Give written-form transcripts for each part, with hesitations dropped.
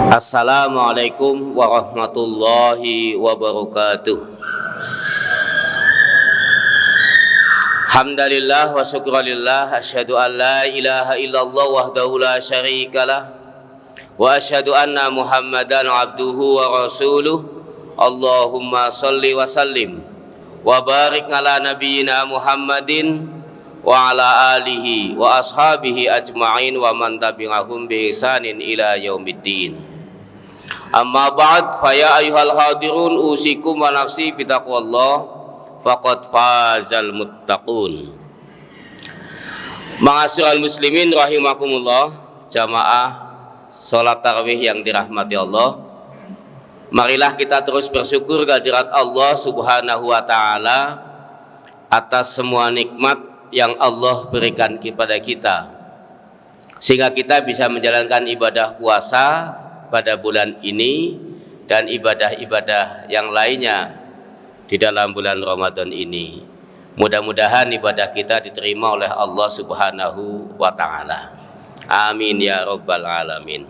Assalamualaikum warahmatullahi wabarakatuh. Hamdalillah wa syukralillah, asyhadu an la ilaha illallah wahdahu la syarikalah wa asyhadu anna Muhammadan abduhu wa rasuluh. Allahumma shalli wa sallim wa barik ala nabiyyina Muhammadin wa ala alihi wa ashabihi ajma'in wa man tabi'ahum bi ihsanin ila yaumiddin. Amma ba'd, fa ya ayyuhal hadirun usikum wa nafsi bitaqwallah faqad fazal muttaqun. Ma'asyiral muslimin rahimakumullah, jamaah salat tarawih yang dirahmati Allah. Marilah kita terus bersyukur kehadirat Allah Subhanahu wa taala atas semua nikmat yang Allah berikan kepada kita, sehingga kita bisa menjalankan ibadah puasa pada bulan ini dan ibadah-ibadah yang lainnya di dalam bulan Ramadan ini. Mudah-mudahan ibadah kita diterima oleh Allah Subhanahu wa taala. Amin ya rabbal alamin.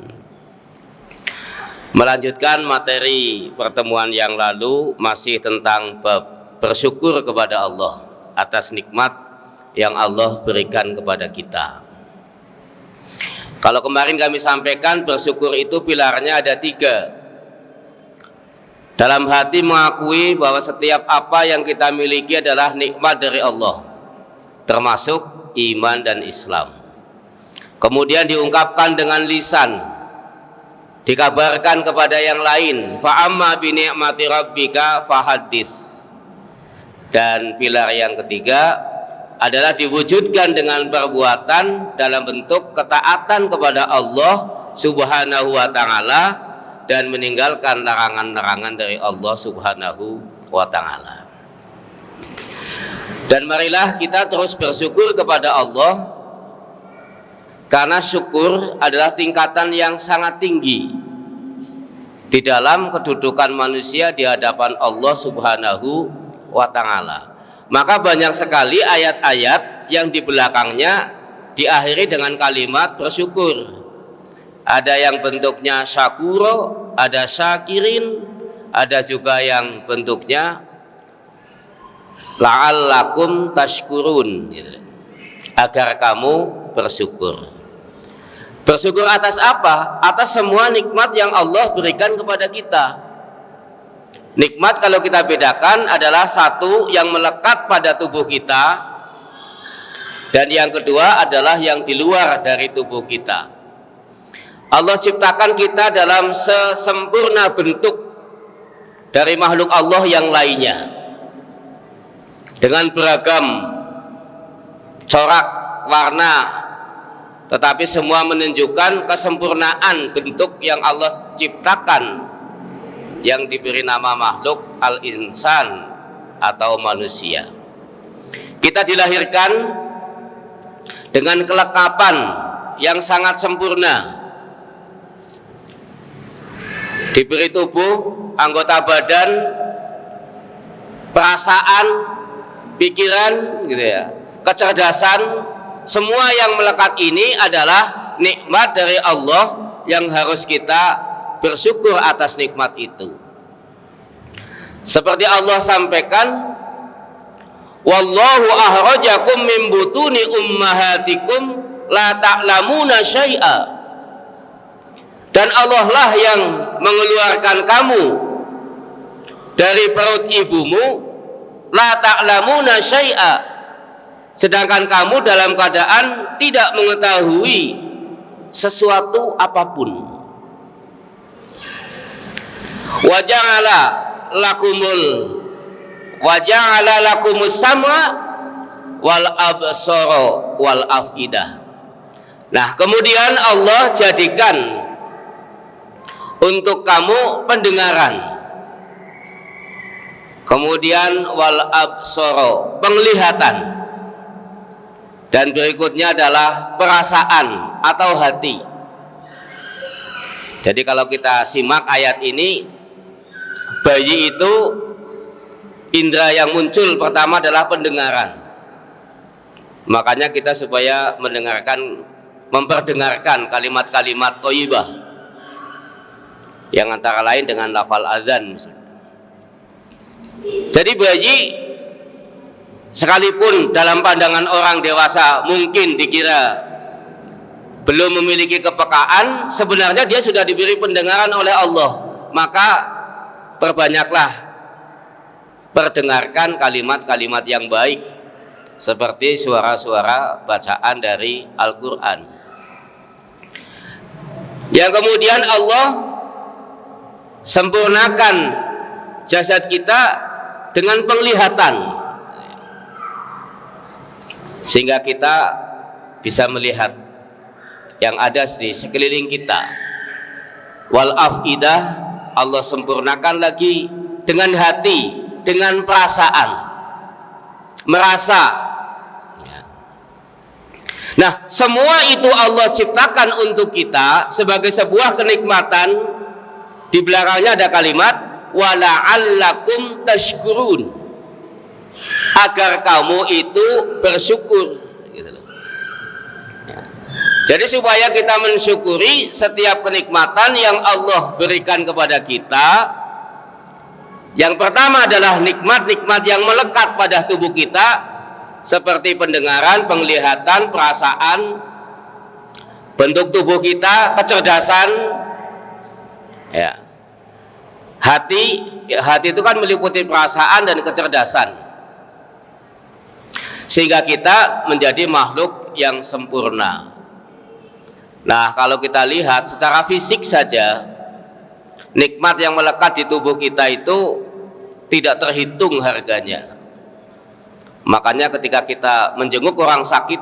Melanjutkan materi pertemuan yang lalu, masih tentang bab bersyukur kepada Allah atas nikmat yang Allah berikan kepada kita. Kalau kemarin kami sampaikan, bersyukur itu pilarnya ada 3. Dalam hati mengakui bahwa setiap apa yang kita miliki adalah nikmat dari Allah, termasuk iman dan Islam. Kemudian diungkapkan dengan lisan, dikabarkan kepada yang lain, fa amma bi ni'mati rabbika fahaddits. Dan pilar yang ketiga adalah diwujudkan dengan perbuatan dalam bentuk ketaatan kepada Allah Subhanahu wa taala dan meninggalkan larangan-larangan dari Allah Subhanahu wa taala. Dan marilah kita terus bersyukur kepada Allah, karena syukur adalah tingkatan yang sangat tinggi di dalam kedudukan manusia di hadapan Allah Subhanahu wa taala. Maka banyak sekali ayat-ayat yang di belakangnya diakhiri dengan kalimat bersyukur. Ada yang bentuknya syakuro, ada syakirin, ada juga yang bentuknya la'allakum tashkurun, agar kamu bersyukur. Bersyukur atas apa? Atas semua nikmat yang Allah berikan kepada kita. Nikmat kalau kita bedakan adalah satu yang melekat pada tubuh kita, dan yang kedua adalah yang di luar dari tubuh kita. Allah ciptakan kita dalam sesempurna bentuk dari makhluk Allah yang lainnya, dengan beragam corak warna, tetapi semua menunjukkan kesempurnaan bentuk yang Allah ciptakan, yang diberi nama makhluk al-insan atau manusia. Kita dilahirkan dengan kelengkapan yang sangat sempurna, diberi tubuh, anggota badan, perasaan, pikiran, gitu ya, kecerdasan. Semua yang melekat ini adalah nikmat dari Allah yang harus kita bersyukur atas nikmat itu. Seperti Allah sampaikan, wallahu ahrajakum min butuni ummahatikum la ta'lamuna syai'a. Dan Allah lah yang mengeluarkan kamu dari perut ibumu, la ta'lamuna syai'a, sedangkan kamu dalam keadaan tidak mengetahui sesuatu apapun. Wa ja'ala lakumus sam'a wal absara wal afidah. Nah, kemudian Allah jadikan untuk kamu pendengaran, kemudian wal absara, penglihatan, dan berikutnya adalah perasaan atau hati. Jadi kalau kita simak ayat ini, bayi itu indera yang muncul pertama adalah pendengaran. Makanya kita supaya memperdengarkan kalimat-kalimat thayyibah. yang antara lain dengan lafal azan misalnya. Jadi Bu Haji, sekalipun dalam pandangan orang dewasa mungkin dikira belum memiliki kepekaan, sebenarnya dia sudah diberi pendengaran oleh Allah. Maka perbanyaklah perdengarkan kalimat-kalimat yang baik, seperti suara-suara bacaan dari Al-Quran. Yang kemudian Allah sempurnakan jasad kita dengan penglihatan, sehingga kita bisa melihat yang ada di sekeliling kita. Wal afidah, Allah sempurnakan lagi dengan hati, dengan perasaan, merasa. Nah, semua itu Allah ciptakan untuk kita sebagai sebuah kenikmatan. Di belakangnya ada kalimat wala'allakum tashkurun, agar kamu itu bersyukur. Jadi supaya kita mensyukuri setiap kenikmatan yang Allah berikan kepada kita. Yang pertama adalah nikmat-nikmat yang melekat pada tubuh kita, seperti pendengaran, penglihatan, perasaan, bentuk tubuh kita, kecerdasan, ya. Hati itu kan meliputi perasaan dan kecerdasan, sehingga kita menjadi makhluk yang sempurna. Nah, kalau kita lihat secara fisik saja, nikmat yang melekat di tubuh kita itu tidak terhitung harganya. Makanya ketika kita menjenguk orang sakit,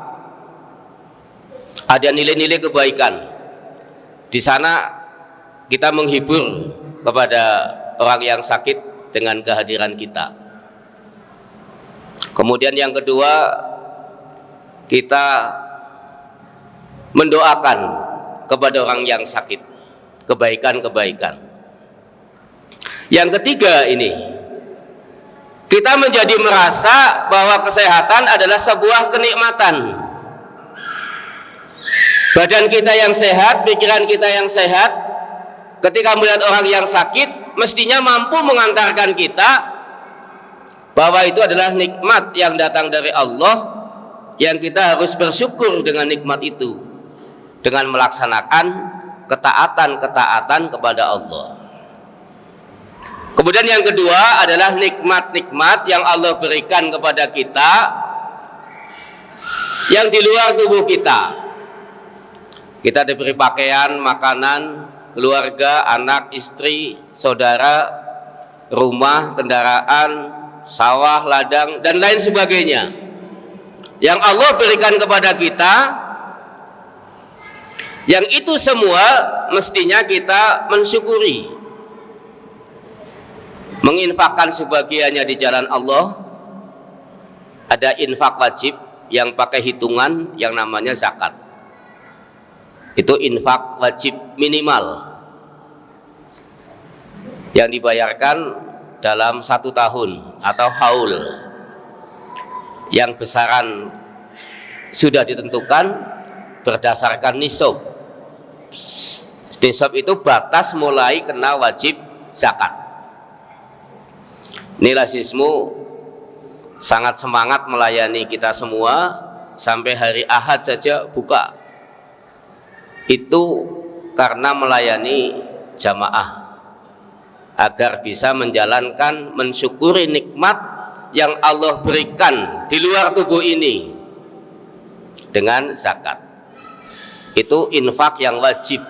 ada nilai-nilai kebaikan. Di sana kita menghibur kepada orang yang sakit dengan kehadiran kita. Kemudian yang kedua, kita mendoakan kepada orang yang sakit kebaikan-kebaikan. Yang ketiga ini, kita menjadi merasa bahwa kesehatan adalah sebuah kenikmatan. Badan kita yang sehat, pikiran kita yang sehat, ketika melihat orang yang sakit, mestinya mampu mengantarkan kita bahwa itu adalah nikmat yang datang dari Allah, yang kita harus bersyukur dengan nikmat itu, dengan melaksanakan ketaatan-ketaatan kepada Allah. Kemudian yang kedua adalah nikmat-nikmat yang Allah berikan kepada kita yang di luar tubuh kita. Kita diberi pakaian, makanan, keluarga, anak, istri, saudara, rumah, kendaraan, sawah, ladang, dan lain sebagainya yang Allah berikan kepada kita. Yang itu semua mestinya kita mensyukuri, menginfakkan sebagiannya di jalan Allah. Ada infak wajib yang pakai hitungan yang namanya zakat. Itu infak wajib minimal yang dibayarkan dalam 1 tahun atau haul, yang besaran sudah ditentukan berdasarkan nisab. Nisab itu batas mulai kena wajib zakat. Nilasismu sangat semangat melayani kita semua, sampai hari Ahad saja buka. Itu karena melayani jamaah agar bisa menjalankan, mensyukuri nikmat yang Allah berikan di luar tubuh ini dengan zakat. Itu infak yang wajib.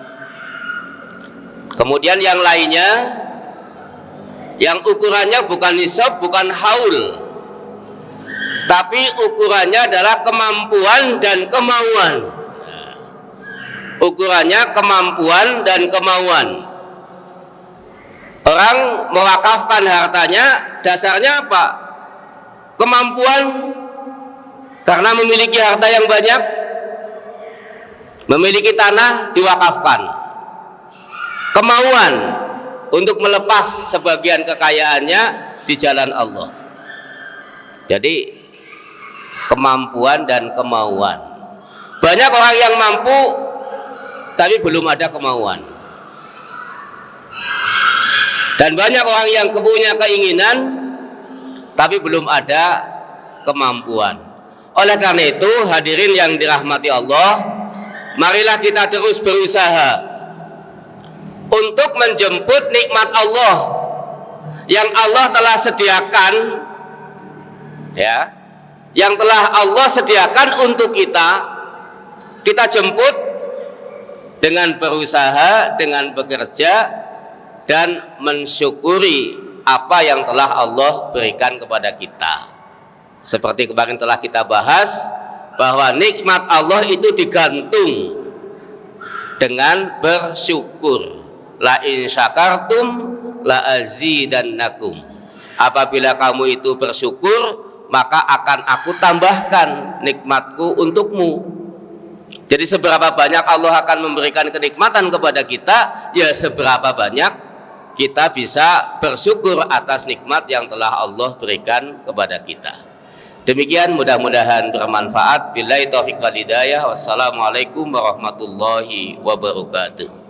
Kemudian yang lainnya, yang ukurannya bukan nisab, bukan haul, tapi ukurannya adalah kemampuan dan kemauan. Ukurannya kemampuan dan kemauan. Orang mewakafkan hartanya, dasarnya apa? Kemampuan, karena memiliki harta yang banyak, memiliki tanah, diwakafkan. Kemauan untuk melepas sebagian kekayaannya di jalan Allah. Jadi kemampuan dan kemauan. Banyak orang yang mampu tapi belum ada kemauan. Dan banyak orang yang punya keinginan tapi belum ada kemampuan. Oleh karena itu, hadirin yang dirahmati Allah, marilah kita terus berusaha untuk menjemput nikmat Allah yang Allah telah sediakan, ya, yang telah Allah sediakan untuk kita jemput dengan berusaha, dengan bekerja dan mensyukuri apa yang telah Allah berikan kepada kita. Seperti kemarin telah kita bahas bahwa nikmat Allah itu digantung dengan bersyukur. La in syakartum la azidannakum. Apabila kamu itu bersyukur, maka akan aku tambahkan nikmatku untukmu. Jadi seberapa banyak Allah akan memberikan kenikmatan kepada kita, ya seberapa banyak kita bisa bersyukur atas nikmat yang telah Allah berikan kepada kita. Demikian, mudah-mudahan bermanfaat. Billahi taufiq wal hidayah. Wassalamualaikum warahmatullahi wabarakatuh.